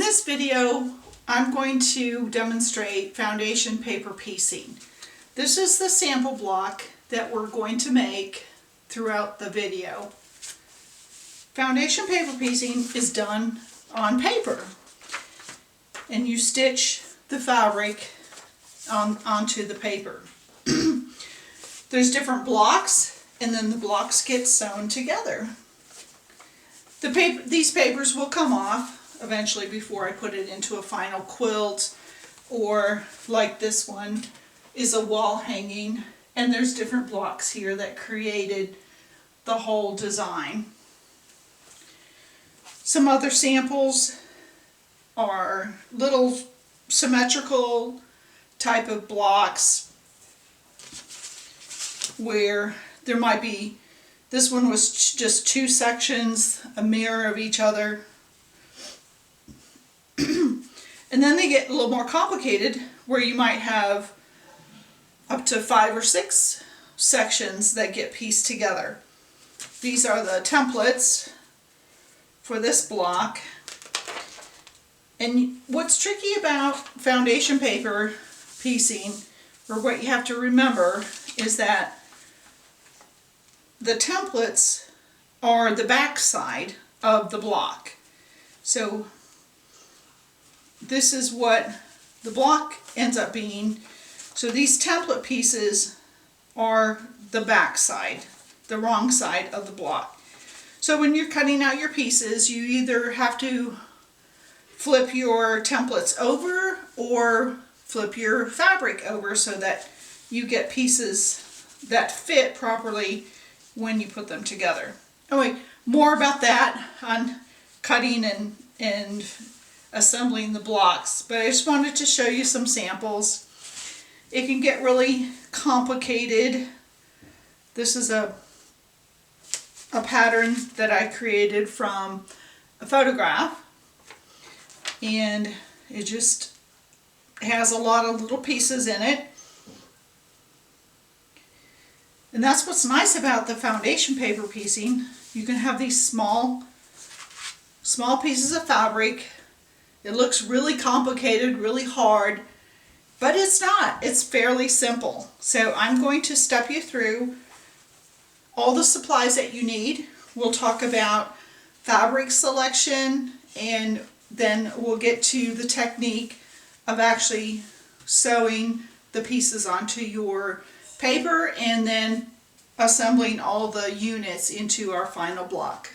this video, I'm going to demonstrate foundation paper piecing. This is the sample block that we're going to make throughout the video. Foundation paper piecing is done on paper, and you stitch the fabric onto the paper. There's different blocks, and then the blocks get sewn together. These papers will come off eventually before I put it into a final quilt, or like this one is a wall hanging, and there's different blocks here that created the whole design. Some other samples are little symmetrical type of blocks where there might be, this one was just two sections, a mirror of each other. And then they get a little more complicated where you might have up to 5 or 6 sections that get pieced together. These are the templates for this block. And what's tricky about foundation paper piecing, or what you have to remember, is that the templates are the back side of the block. So this is what the block ends up being. So these template pieces are the back side, the wrong side of the block. So when you're cutting out your pieces, you either have to flip your templates over or flip your fabric over so that you get pieces that fit properly when you put them together. Anyway, more about that on cutting and assembling the blocks, but I just wanted to show you some samples. It can get really complicated. This is a pattern that I created from a photograph, and it just has a lot of little pieces in it. And that's what's nice about the foundation paper piecing. You can have these small pieces of fabric. It looks really complicated, really hard, but it's not. It's fairly simple. So I'm going to step you through all the supplies that you need. We'll talk about fabric selection, and then we'll get to the technique of actually sewing the pieces onto your paper and then assembling all the units into our final block.